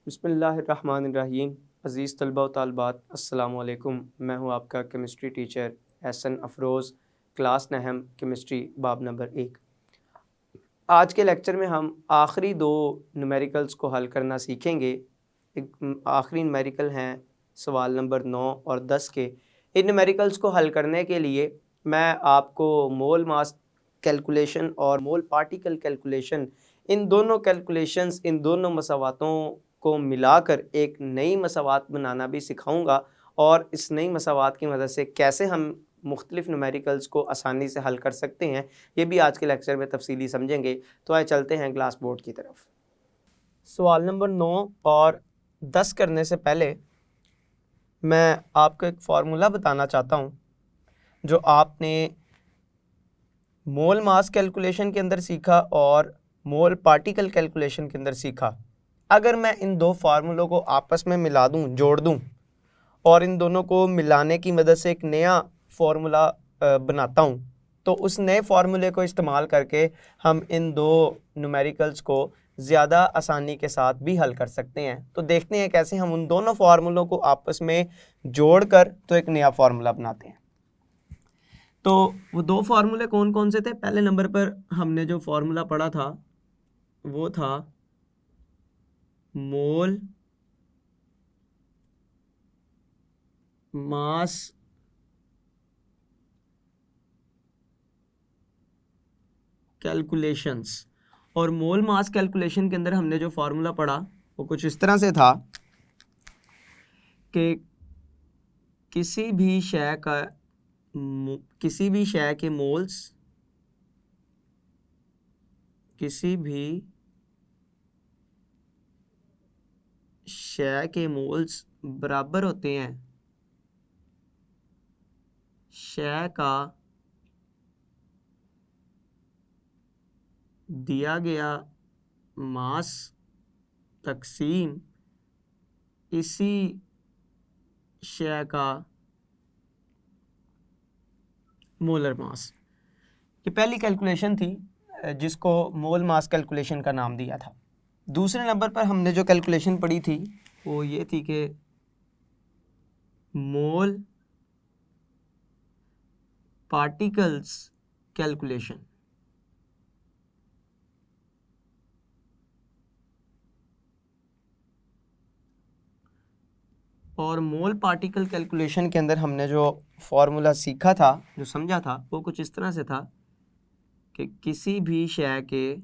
बिस्मिल्लाहिर्रहमानिर्रहीम। अज़ीज़ तलबा व तालिबात, अस्सलामु अलैकुम। मैं हूँ आपका chemistry teacher Ehsan Afroz, class नहम केमिस्ट्री बाब नंबर 1। आज के लेक्चर में हम आखिरी दो न्यूमेरिकल्स को हल करना सीखेंगे। आखिरी न्यूमेरिकल हैं सवाल नंबर 9 और 10 के। इन न्यूमेरिकल्स को हल करने के लिए मैं आपको मोल मास कैलकुलेशन और मोल पार्टिकल कैलकुलेशन, इन दोनों कैलकुलेशंस, इन दोनों मसावातों को मिलाकर एक नई मसावात बनाना भी सिखाऊंगा और इस नई मसावात की मदद से कैसे हम मुख्तलिफ न्यूमेरिकल्स को आसानी से हल कर सकते हैं, ये भी आज के लेक्चर में तफसीली समझेंगे। तो आइए चलते हैं क्लास बोर्ड की तरफ। सवाल नंबर 9 और 10 करने से पहले मैं आपको एक फार्मूला बताना चाहता हूँ जो आपने मोल मास कैलकुलेशन के अंदर सीखा और मोल पार्टिकल कैलकुलेशन के अंदर सीखा। अगर मैं इन दो फार्मूलों को आपस में मिला दूं, जोड़ दूं और इन दोनों को मिलाने की मदद से एक नया फार्मूला बनाता हूं, तो उस नए फार्मूले को इस्तेमाल करके हम इन दो न्यूमेरिकल्स को ज़्यादा आसानी के साथ भी हल कर सकते हैं। तो देखते हैं कैसे हम उन दोनों फार्मूलों को आपस में जोड़कर तो एक नया फार्मूला बनाते हैं। तो वो दो फार्मूले कौन कौन से थे? पहले नंबर पर हमने जो फार्मूला पढ़ा था वो था मोल मास कैलकुलेशंस। और मोल मास कैलकुलेशन के अंदर हमने जो फार्मूला पढ़ा वो कुछ इस तरह से था कि किसी भी शय के मोल्स, किसी भी शय के मोल्स बराबर होते हैं शय का दिया गया मास तकसीम इसी शय का मोलर मास। ये पहली कैलकुलेशन थी जिसको मोल मास कैलकुलेशन का नाम दिया था। दूसरे नंबर पर हमने जो कैलकुलेशन पढ़ी थी वो ये थी कि मोल पार्टिकल्स कैलकुलेशन। और मोल पार्टिकल कैलकुलेशन के अंदर हमने जो फॉर्मूला सीखा था, जो समझा था, वो कुछ इस तरह से था कि किसी भी शय के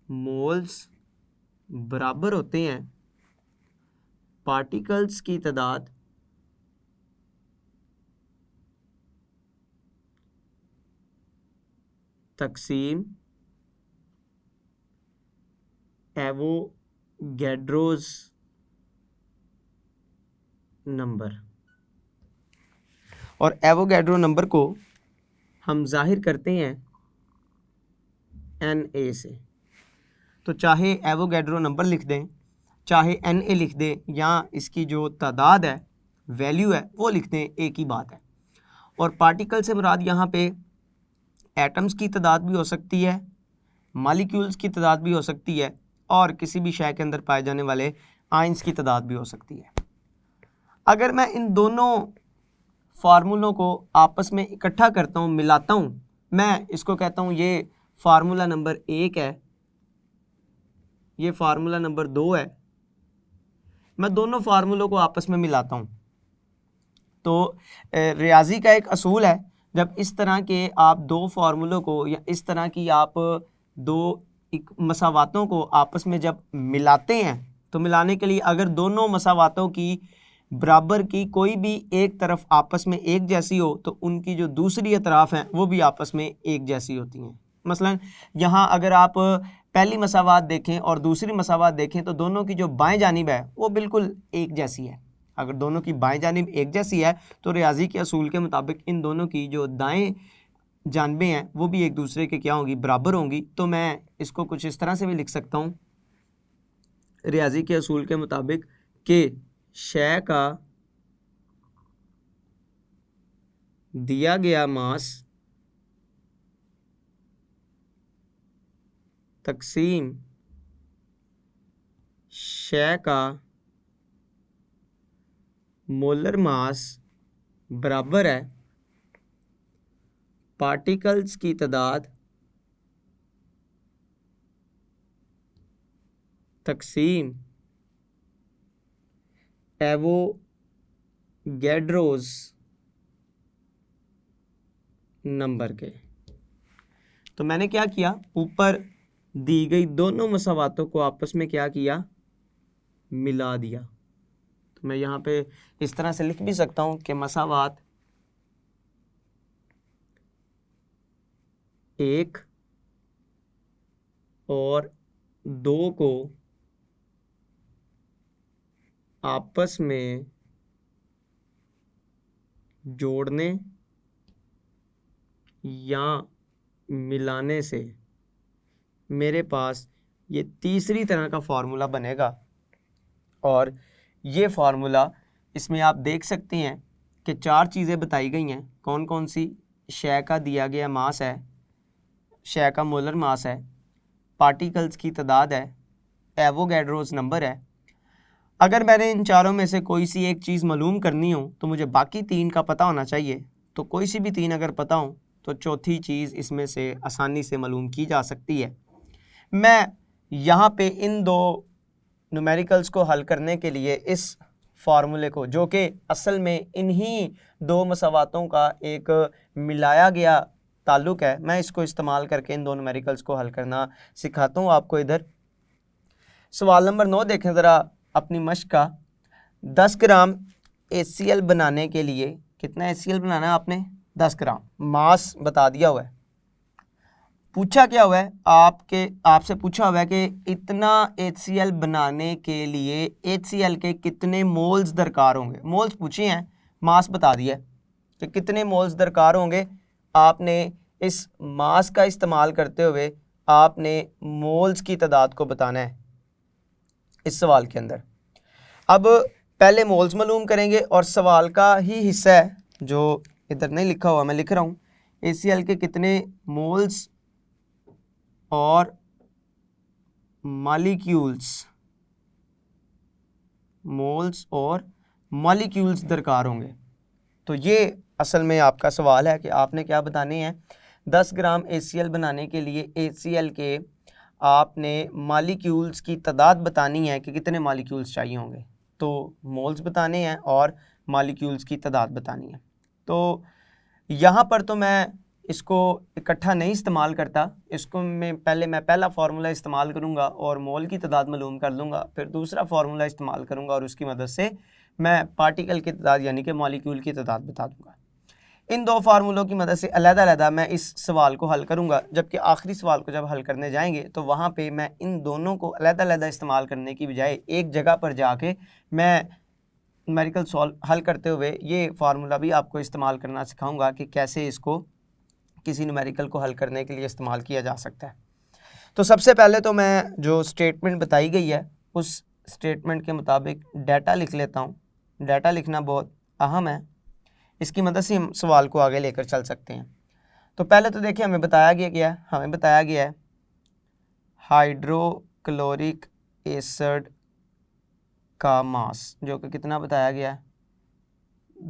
मोल्स बराबर होते हैं पार्टिकल्स की तादाद तकसीम एवोगैड्रोस नंबर। और एवोगैड्रो नंबर को हम जाहिर करते हैं Na से। तो चाहे एवोगैड्रो नंबर लिख दें, चाहे Na लिख दें, या इसकी जो तादाद है, वैल्यू है, वो लिख दें, एक ही बात है। और पार्टिकल से मुराद यहाँ पे एटम्स की तादाद भी हो सकती है, मॉलिक्यूल्स की तादाद भी हो सकती है, और किसी भी शय के अंदर पाए जाने वाले आयंस की तादाद भी हो सकती है। अगर मैं इन दोनों फार्मूलों को आपस में इकट्ठा करता हूँ, मिलाता हूँ, मैं इसको कहता हूँ ये फार्मूला नंबर 1 है, ये फार्मूला नंबर 2 है। मैं दोनों फार्मूलों को आपस में मिलाता हूँ। तो रियाजी का एक असूल है, जब इस तरह के आप दो फार्मूलों को या इस तरह की आप दो मसावातों को आपस में जब मिलाते हैं, तो मिलाने के लिए अगर दोनों मसावातों की बराबर की कोई भी एक तरफ आपस में एक जैसी हो, तो उनकी जो दूसरी अतराफ हैं वो भी आपस में एक जैसी होती हैं। मसलन यहाँ अगर आप पहली मसावात देखें और दूसरी मसावात देखें, तो दोनों की जो बाएं जानिब है वो बिल्कुल एक जैसी है। अगर दोनों की बाएं जानिब एक जैसी है तो रियाजी के असूल के मुताबिक इन दोनों की जो दाएं जानिबें हैं वो भी एक दूसरे के क्या होंगी, बराबर होंगी। तो मैं इसको कुछ इस तरह से भी लिख सकता हूँ रियाजी के असूल के मुताबिक कि शय का दिया गया मास तकसीम शय का मोलर मास बराबर है पार्टिकल्स की तादाद तकसीम एवोगैड्रोस नंबर के। तो मैंने क्या किया, ऊपर दी गई दोनों मसावातों को आपस में क्या किया, मिला दिया। तो मैं यहाँ पे इस तरह से लिख भी सकता हूँ कि मसावात 1 और 2 को आपस में जोड़ने या मिलाने से मेरे पास ये तीसरी तरह का फार्मूला बनेगा। और ये फार्मूला, इसमें आप देख सकते हैं कि 4 चीज़ें बताई गई हैं। कौन कौन सी? शय का दिया गया मास है, शय का मोलर मास है, पार्टिकल्स की तादाद है, एवोगैड्रोस नंबर है। अगर मैंने इन चारों में से कोई सी एक चीज़ मालूम करनी हो तो मुझे बाकी 3 का पता होना चाहिए। तो कोई सी भी 3 अगर पता हो तो चौथी चीज़ इसमें से आसानी से मालूम की जा सकती है। मैं यहाँ पे इन 2 न्यूमेरिकल्स को हल करने के लिए इस फार्मूले को, जो कि असल में इन्हीं 2 मसावातों का एक मिलाया गया ताल्लुक़ है, मैं इसको इस्तेमाल करके इन 2 न्यूमेरिकल्स को हल करना सिखाता हूँ आपको। इधर सवाल नंबर 9 देखें ज़रा अपनी मश्क का। 10 ग्राम HCl बनाने के लिए कितना HCl बनाना है आपने? 10 ग्राम। मास बता दिया हुआ है। पूछा क्या हुआ है, आपसे पूछा हुआ है कि इतना HCl बनाने के लिए HCl के कितने मोल्स दरकार होंगे। मोल्स पूछे हैं, मास बता दिया कि कितने मोल्स दरकार होंगे। आपने इस मास का इस्तेमाल करते हुए आपने मोल्स की तादाद को बताना है इस सवाल के अंदर। अब पहले मोल्स मालूम करेंगे और सवाल का ही हिस्सा है जो इधर नहीं लिखा हुआ, मैं लिख रहा हूँ। HCl के कितने मोल्स और मॉलिक्यूल्स, मोल्स और मॉलिक्यूल्स दरकार होंगे। तो ये असल में आपका सवाल है कि आपने क्या बताने हैं। 10 ग्राम HCl बनाने के लिए HCl के आपने मॉलिक्यूल्स की तादाद बतानी है कि कितने मॉलिक्यूल्स चाहिए होंगे। तो मोल्स बताने हैं और मॉलिक्यूल्स की तादाद बतानी है। तो यहाँ पर तो मैं इसको इकट्ठा नहीं इस्तेमाल करता, इसको मैं पहला फार्मूला इस्तेमाल करूँगा और मोल की तादाद मालूम कर लूँगा, फिर दूसरा फार्मूला इस्तेमाल करूँगा और उसकी मदद से मैं पार्टिकल की तादाद यानी कि मॉलिक्यूल की तादाद बता दूँगा। इन 2 फार्मूलों की मदद से अलग-अलग मैं इस सवाल को हल करूँगा, जबकि आखिरी सवाल को जब हल करने जाएंगे तो वहाँ पे मैं इन दोनों को अलग-अलग इस्तेमाल करने की बजाय एक जगह पर जाके मैं न्यूमेरिकल सॉल्व हल करते हुए ये फार्मूला भी आपको इस्तेमाल करना सिखाऊंगा कि कैसे इसको किसी न्यूमेरिकल को हल करने के लिए इस्तेमाल किया जा सकता है। तो सबसे पहले तो मैं जो स्टेटमेंट बताई गई है उस स्टेटमेंट के मुताबिक डाटा लिख लेता हूँ। डाटा लिखना बहुत अहम है, इसकी मदद से हम सवाल को आगे लेकर चल सकते हैं। तो पहले तो देखिए हमें बताया गया है हाइड्रोक्लोरिक एसिड का मास, जो कि कितना बताया गया है,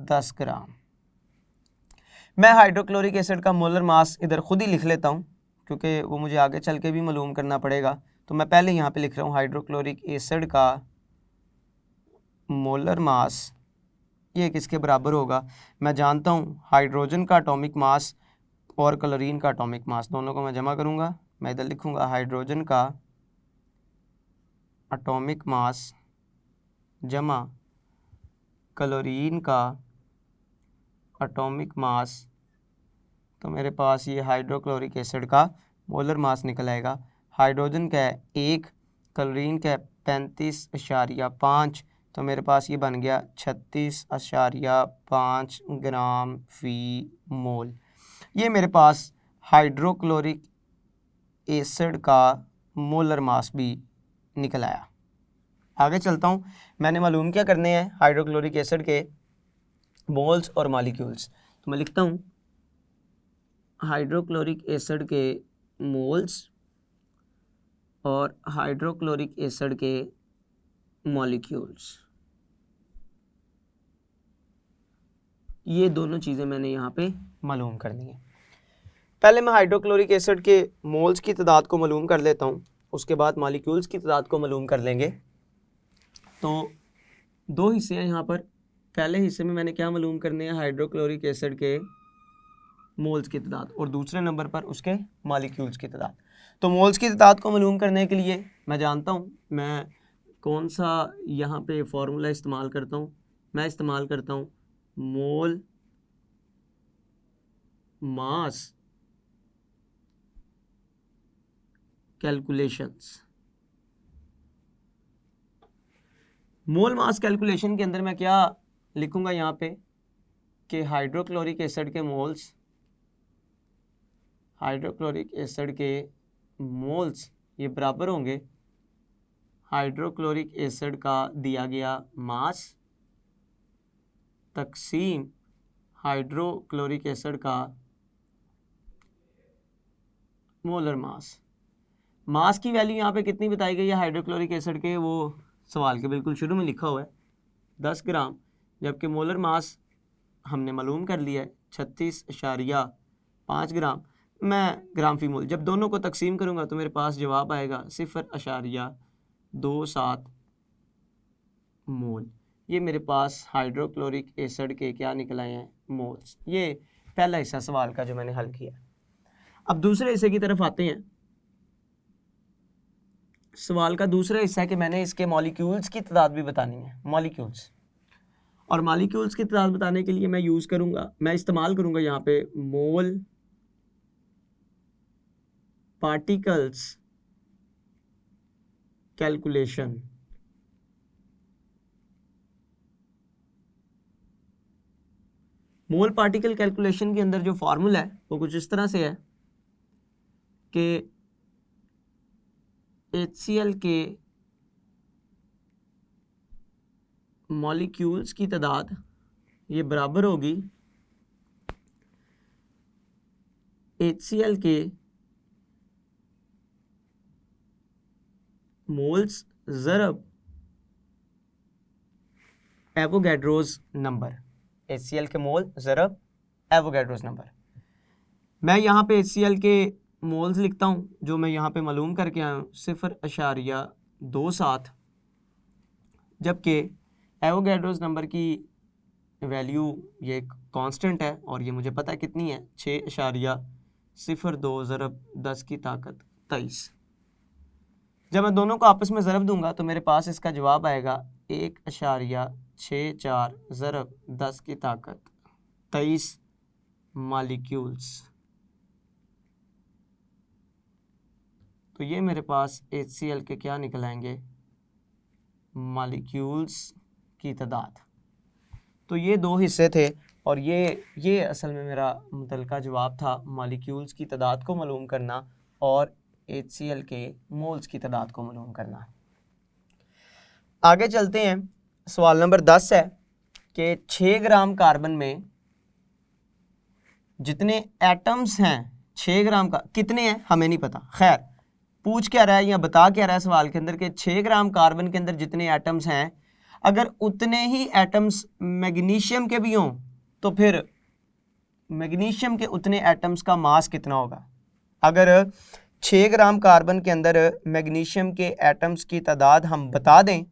10 ग्राम। मैं हाइड्रोक्लोरिक एसिड का मोलर मास इधर खुद ही लिख लेता हूँ क्योंकि वो मुझे आगे चल के भी मालूम करना पड़ेगा। तो मैं पहले यहाँ पे लिख रहा हूँ हाइड्रोक्लोरिक एसिड का मोलर मास ये किसके बराबर होगा। मैं जानता हूँ हाइड्रोजन का एटॉमिक मास और क्लोरीन का एटॉमिक मास, दोनों को मैं जमा करूँगा। मैं इधर लिखूँगा हाइड्रोजन का एटॉमिक मास जमा क्लोरीन का एटॉमिक मास, तो मेरे पास ये हाइड्रोक्लोरिक एसिड का मोलर मास निकल आएगा। हाइड्रोजन का 1, क्लोरीन का 35.5, तो मेरे पास ये बन गया 36.5 ग्राम फी मोल। ये मेरे पास हाइड्रोक्लोरिक एसिड का मोलर मास भी निकल आया। आगे चलता हूँ, मैंने मालूम क्या करने हैं हाइड्रोक्लोरिक एसिड के मोल्स और मॉलिक्यूल्स। तो मैं लिखता हूँ हाइड्रोक्लोरिक एसिड के मोल्स और हाइड्रोक्लोरिक एसिड के मॉलिक्यूल्स, ये दोनों चीज़ें मैंने यहाँ पे मालूम करनी है। पहले मैं हाइड्रोक्लोरिक एसिड के मोल्स की तादाद को मालूम कर लेता हूँ, उसके बाद मॉलिक्यूल्स की तादाद को मालूम कर लेंगे। तो दो हिस्से हैं यहाँ पर। पहले हिस्से में मैंने क्या मालूम करने हैं, हाइड्रोक्लोरिक एसिड के मोल्स की तादाद, और दूसरे नंबर पर उसके मॉलिक्यूल्स की तादाद। तो मोल्स की तादाद को मालूम करने के लिए मैं जानता हूँ मैं कौन सा यहाँ पे फॉर्मूला इस्तेमाल करता हूँ। मैं इस्तेमाल करता हूँ मोल मास कैलकुलेशंस। मोल मास कैलकुलेशन के अंदर मैं क्या लिखूंगा यहाँ पे कि हाइड्रोक्लोरिक एसिड के मोल्स, हाइड्रोक्लोरिक एसिड के मोल्स ये बराबर होंगे हाइड्रोक्लोरिक एसिड का दिया गया मास तकसीम हाइड्रोक्लोरिक एसिड का मोलर मास। मास की वैल्यू यहाँ पे कितनी बताई गई है हाइड्रोक्लोरिक एसिड के, वो सवाल के बिल्कुल शुरू में लिखा हुआ है 10 ग्राम, जबकि मोलर मास हमने मालूम कर लिया है 36.5 ग्राम। मैं ग्राम फी मोल जब दोनों को तकसीम करूँगा तो मेरे पास जवाब आएगा 0.27 मोल। ये मेरे पास हाइड्रोक्लोरिक एसिड के क्या निकल आए हैं, मोल्स। ये पहला हिस्सा सवाल का जो मैंने हल किया। अब दूसरे हिस्से की तरफ आते हैं। सवाल का दूसरा हिस्सा है कि मैंने इसके मॉलिक्यूल्स की तादाद भी बतानी है, मॉलिक्यूल्स। और मॉलिक्यूल्स की तादाद बताने के लिए मैं इस्तेमाल करूंगा यहाँ पे मोल पार्टिकल्स कैलकुलेशन। मोल पार्टिकल कैलकुलेशन के अंदर जो फॉर्मूला है वो कुछ इस तरह से है कि HCl के मॉलिक्यूल्स की तादाद ये बराबर होगी HCl के मोल्स ज़रब एवोगैड्रोस नंबर। HCl के मोल ज़रब एवोगैड्रोस नंबर। मैं यहाँ पे HCl के मोल्स लिखता हूँ जो मैं यहाँ पे मालूम करके आया हूँ 0.27, जबकि एवोगैड्रोस नंबर की वैल्यू ये एक कांस्टेंट है और ये मुझे पता है कितनी है 6.02 ज़रब 10 की ताकत 23। जब मैं दोनों को आपस में ज़रब दूंगा तो मेरे पास इसका जवाब आएगा 1.64 ज़रब 10 की ताकत 23 मॉलिक्यूल्स। तो ये मेरे पास HCl के क्या निकल आएंगे, मॉलिक्यूल्स की तादाद। तो ये दो हिस्से थे और ये असल में मेरा मुतलका जवाब था, मॉलिक्यूल्स की तादाद को मालूम करना और HCl के मोल्स की तादाद को मालूम करना। आगे चलते हैं। सवाल नंबर 10 है कि 6 ग्राम कार्बन में जितने एटम्स हैं, 6 ग्राम का कितने हैं हमें नहीं पता, खैर पूछ क्या रहा है या बता क्या रहा है सवाल के अंदर कि 6 ग्राम कार्बन के अंदर जितने एटम्स हैं अगर उतने ही एटम्स मैग्नीशियम के भी हों तो फिर मैग्नीशियम के उतने एटम्स का मास कितना होगा। अगर 6 ग्राम कार्बन के अंदर मैग्नीशियम के एटम्स की तादाद हम बता दें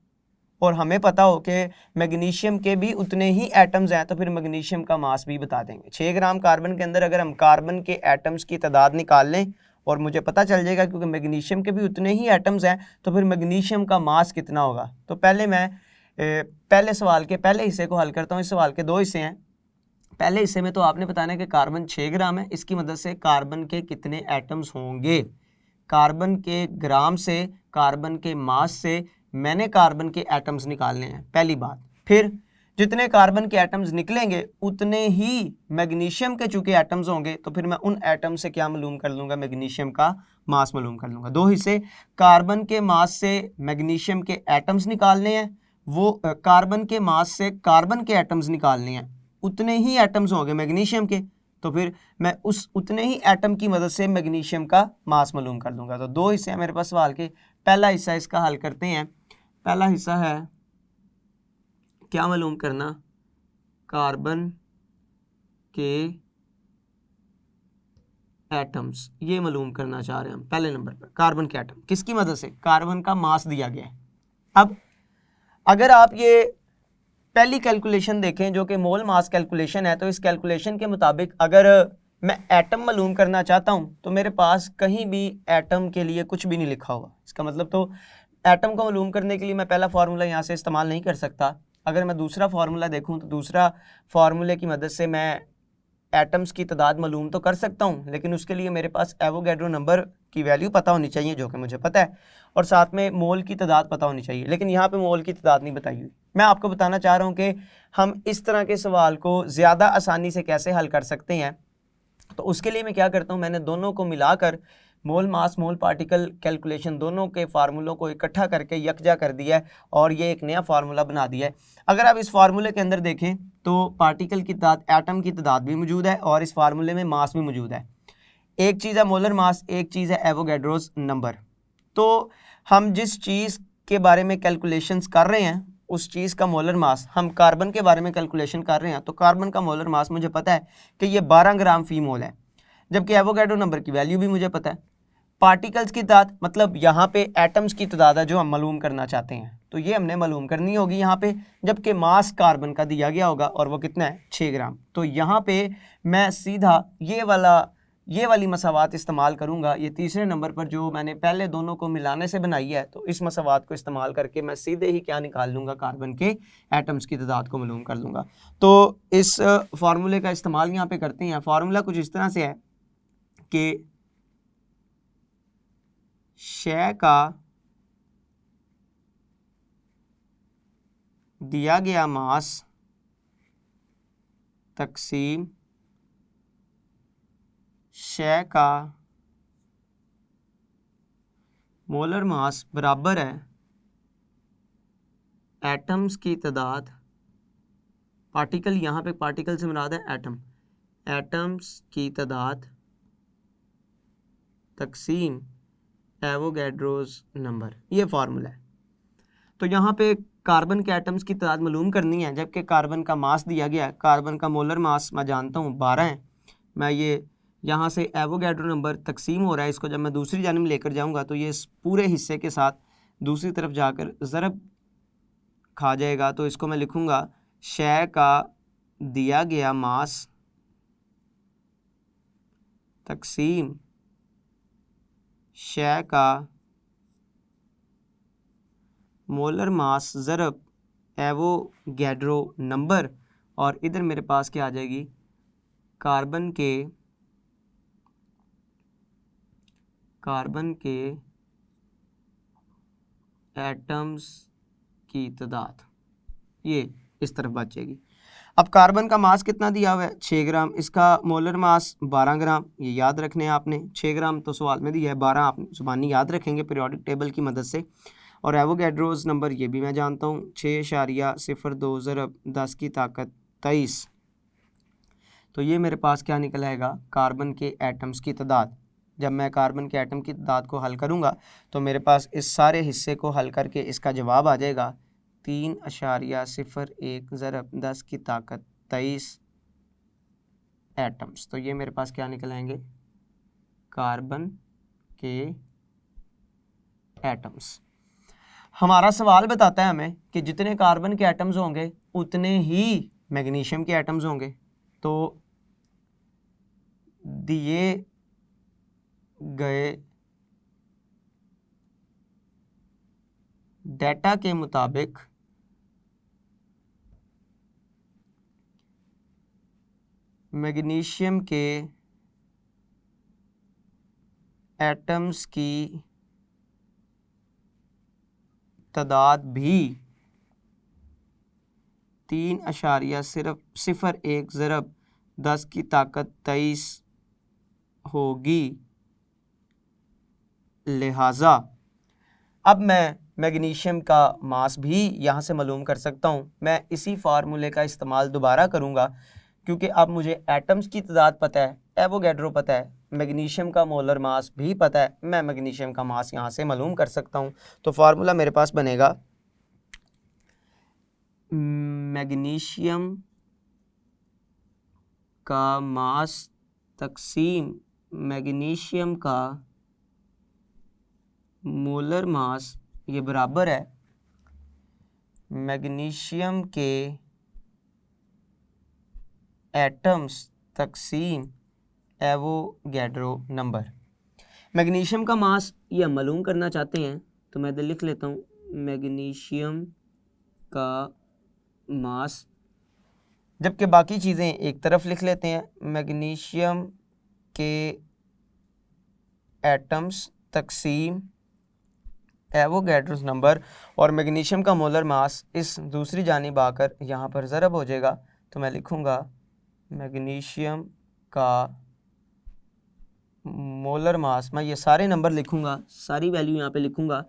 और हमें पता हो कि मैग्नीशियम के भी उतने ही एटम्स हैं तो फिर मैग्नीशियम का मास भी बता देंगे। 6 ग्राम कार्बन के अंदर अगर हम कार्बन के एटम्स की तादाद निकाल लें और मुझे पता चल जाएगा क्योंकि मैग्नीशियम के भी उतने ही एटम्स हैं तो फिर मैग्नीशियम का मास कितना होगा। तो पहले मैं पहले सवाल के पहले हिस्से को हल करता हूँ। इस सवाल के दो हिस्से हैं। पहले हिस्से में तो आपने बताना है कि कार्बन 6 ग्राम है, इसकी मदद से कार्बन के कितने एटम्स होंगे। कार्बन के ग्राम से, कार्बन के मास से मैंने कार्बन के एटम्स निकालने हैं, पहली बात। फिर जितने कार्बन के एटम्स निकलेंगे उतने ही मैग्नीशियम के चूँकि एटम्स होंगे तो फिर मैं उन एटम से क्या मालूम कर लूँगा, मैग्नीशियम का मास मालूम कर लूँगा। दो हिस्से, कार्बन के मास से मैग्नीशियम के एटम्स निकालने हैं, वो कार्बन के मास से कार्बन के एटम्स निकालने हैं, उतने ही एटम्स होंगे मैग्नीशियम के तो फिर मैं उस उतने ही एटम की मदद से मैग्नीशियम का मास मालूम कर दूंगा। तो दो हिस्से हैं मेरे पास सवाल के। पहला हिस्सा इसका हल करते हैं। पहला हिस्सा है क्या मालूम करना, कार्बन के एटम्स, ये मालूम करना चाह रहे हैं हम। पहले नंबर पर कार्बन के एटम, किसकी मदद से, कार्बन का मास दिया गया है। अब अगर आप ये पहली कैलकुलेशन देखें जो कि मोल मास कैलकुलेशन है, तो इस कैलकुलेशन के मुताबिक अगर मैं एटम मालूम करना चाहता हूँ तो मेरे पास कहीं भी एटम के लिए कुछ भी नहीं लिखा हुआ। इसका मतलब तो एटम को मालूम करने के लिए मैं पहला फार्मूला यहाँ से इस्तेमाल नहीं कर सकता। अगर मैं दूसरा फार्मूला देखूँ तो दूसरा फार्मूले की मदद से मैं एटम्स की तादाद मालूम तो कर सकता हूँ, लेकिन उसके लिए मेरे पास एवोगैड्रो नंबर की वैल्यू पता होनी चाहिए जो कि मुझे पता है, और साथ में मोल की तादाद पता होनी चाहिए। लेकिन यहाँ पे मोल की तादाद नहीं बताई हुई। मैं आपको बताना चाह रहा हूँ कि हम इस तरह के सवाल को ज़्यादा आसानी से कैसे हल कर सकते हैं। तो उसके लिए मैं क्या करता हूँ, मैंने दोनों को मिलाकर मोल मास मोल पार्टिकल कैलकुलेशन दोनों के फार्मूलों को इकट्ठा करके यकजा कर दिया है और ये एक नया फार्मूला बना दिया है। अगर आप इस फार्मूले के अंदर देखें तो पार्टिकल की तादाद, एटम की तादाद भी मौजूद है और इस फार्मूले में मास भी मौजूद है। एक चीज़ है मोलर मास, एक चीज़ है एवोगैड्रोस नंबर। तो हम जिस चीज़ के बारे में कैलकुलेशंस कर रहे हैं उस चीज़ का मोलर मास, हम कार्बन के बारे में कैलकुलेशन कर रहे हैं तो कार्बन का मोलर मास मुझे पता है कि ये 12 ग्राम फी मोल है, जबकि एवोगैड्रो नंबर की वैल्यू भी मुझे पता है। पार्टिकल्स की तादाद मतलब यहाँ पे एटम्स की तादाद है जो हम मालूम करना चाहते हैं, तो ये हमने मालूम करनी होगी यहाँ पे, जबकि मास कार्बन का दिया गया होगा और वो कितना है 6 ग्राम। तो यहाँ पे मैं सीधा ये वाली मसावात इस्तेमाल करूँगा। ये तीसरे नंबर पर जो मैंने पहले दोनों को मिलाने से बनाई है, तो इस मसावात को इस्तेमाल करके मैं सीधे ही क्या निकाल लूँगा, कार्बन के एटम्स की तादाद को मालूम कर लूँगा। तो इस फार्मूले का इस्तेमाल यहाँ पे करते हैं। फार्मूला कुछ इस तरह से है कि शय का दिया गया मास तकसीम शय का मोलर मास बराबर है एटम्स की तादाद, पार्टिकल यहाँ पे पार्टिकल से मुराद है एटम, एटम्स की तादाद तकसीम एवोगैड्रोस नंबर, ये फार्मूला है। तो यहाँ पे कार्बन के एटम्स की तादाद मालूम करनी है, जबकि कार्बन का मास दिया गया है। कार्बन का मोलर मास मैं जानता हूँ 12 है। मैं ये यहाँ से एवोगैड्रो नंबर तकसीम हो रहा है, इसको जब मैं दूसरी जानिब लेकर जाऊँगा तो ये इस पूरे हिस्से के साथ दूसरी तरफ जाकर ज़रब खा जाएगा। तो इसको मैं लिखूँगा शय का दिया गया मास तकसीम शय का मोलर मास ज़रब एवोगैड्रो नंबर, और इधर मेरे पास क्या आ जाएगी, कार्बन के एटम्स की तादाद, ये इस तरफ बचेगी। अब कार्बन का मास कितना दिया हुआ है 6 ग्राम, इसका मोलर मास 12 ग्राम, ये याद रखने हैं आपने। 6 ग्राम तो सवाल में दिया है, 12 आप ज़ुबानी याद रखेंगे पीरियोडिक टेबल की मदद से। और एवोगैड्रोस नंबर ये भी मैं जानता हूँ 6.02 ज़रब 10 की ताकत 23। तो ये मेरे पास क्या निकल आएगा, कार्बन के एटम्स की तादाद। जब मैं कार्बन के एटम की तादाद को हल करूँगा तो मेरे पास इस सारे हिस्से को हल करके इसका जवाब आ जाएगा 3.01 ज़रब 10 की ताकत 23 एटम्स। तो ये मेरे पास क्या निकल आएंगे, कार्बन के एटम्स। हमारा सवाल बताता है हमें कि जितने कार्बन के एटम्स होंगे उतने ही मैग्नीशियम के एटम्स होंगे। तो दिए गए डेटा के मुताबिक मैग्नीशियम के एटम्स की तादाद भी 3.01 ज़रब 10 की ताकत 23 होगी। लिहाजा अब मैं मैग्नीशियम का मास भी यहाँ से मालूम कर सकता हूँ। मैं इसी फार्मूले का इस्तेमाल दोबारा करूँगा क्योंकि अब मुझे एटम्स की तादाद पता है, एवोगैड्रो पता है, मैग्नीशियम का मोलर मास भी पता है, मैं मैग्नीशियम का मास यहाँ से मालूम कर सकता हूँ। तो फार्मूला मेरे पास बनेगा मैग्नीशियम का मास तकसीम मैग्नीशियम का मोलर मास, ये बराबर है मैग्नीशियम के एटम्स तकसीम एवोगैड्रो नंबर। मैग्नीशियम का मास ये हम मालूम करना चाहते हैं, तो मैं इधर लिख लेता हूँ मैग्नीशियम का मास, जबकि बाकी चीज़ें एक तरफ लिख लेते हैं। मैग्नीशियम के एटम्स तकसीम एवोगैड्रो नंबर, और मैग्नीशियम का मोलर मास इस दूसरी जानिब आकर यहाँ पर ज़रब हो जाएगा। तो मैं लिखूँगा मैग्नीशियम का मोलर मास, मैं ये सारे नंबर लिखूँगा, सारी वैल्यू यहाँ पे लिखूँगा।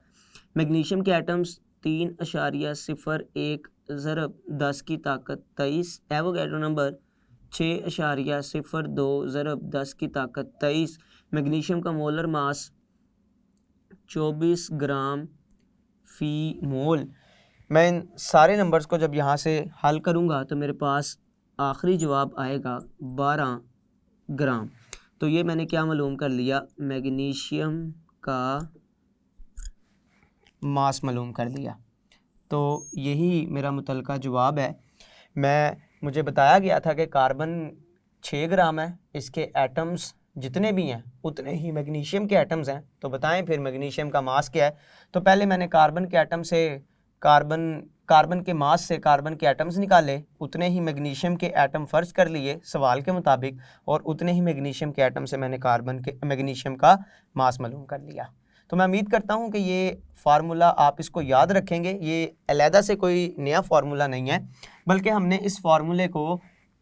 मैग्नीशियम के एटम्स 3.01 ज़रब 10 की ताकत 23, एवोगैड्रो नंबर 6.02 ज़रब 10 की ताकत 23, मैग्नीशियम का मोलर मास 24 ग्राम फी मोल। मैं इन सारे नंबर्स को जब यहाँ से हल करूँगा तो मेरे पास आखिरी जवाब आएगा 12 ग्राम। तो ये मैंने क्या मालूम कर लिया, मैग्नीशियम का मास मालूम कर लिया। तो यही मेरा मुतलका जवाब है। मुझे बताया गया था कि कार्बन 6 ग्राम है, इसके एटम्स जितने भी हैं उतने ही मैग्नीशियम के एटम्स हैं। तो बताएं फिर मैग्नीशियम का मास क्या है। तो पहले मैंने कार्बन के एटम से कार्बन के मास से कार्बन के एटम्स निकाले, उतने ही मैग्नीशियम के एटम फ़र्ज कर लिए सवाल के मुताबिक, और उतने ही मैग्नीशियम के एटम से मैंने मैग्नीशियम का मास मालूम कर लिया। तो मैं उम्मीद करता हूँ कि ये फार्मूला आप इसको याद रखेंगे। ये अलहदा से कोई नया फार्मूला नहीं है, बल्कि हमने इस फार्मूले को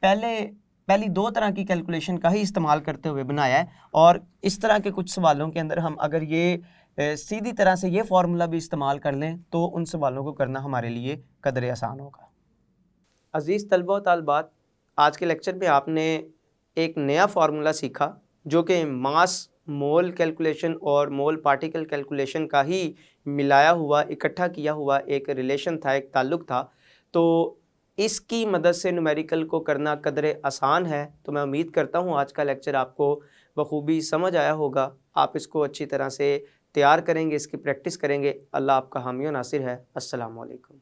पहली 2 तरह की कैलकुलेशन का ही इस्तेमाल करते हुए बनाया है। और इस तरह के कुछ सवालों के अंदर हम अगर ये सीधी तरह से ये फार्मूला भी इस्तेमाल कर लें तो उन सवालों को करना हमारे लिए कदरे आसान होगा। अज़ीज़ तलबा व तालिबात, आज के लेक्चर में आपने एक नया फार्मूला सीखा जो कि मास मोल कैलकुलेशन और मोल पार्टिकल कैलकुलेशन का ही मिलाया हुआ, इकट्ठा किया हुआ एक रिलेशन था, एक ताल्लुक़ था। तो इसकी मदद से न्यूमेरिकल को करना कदरे आसान है। तो मैं उम्मीद करता हूँ आज का लेक्चर आपको बखूबी समझ आया होगा। आप इसको अच्छी तरह से तैयार करेंगे, इसकी प्रैक्टिस करेंगे। अल्लाह आपका हामी व नासिर है। अस्सलामु अलैकुम।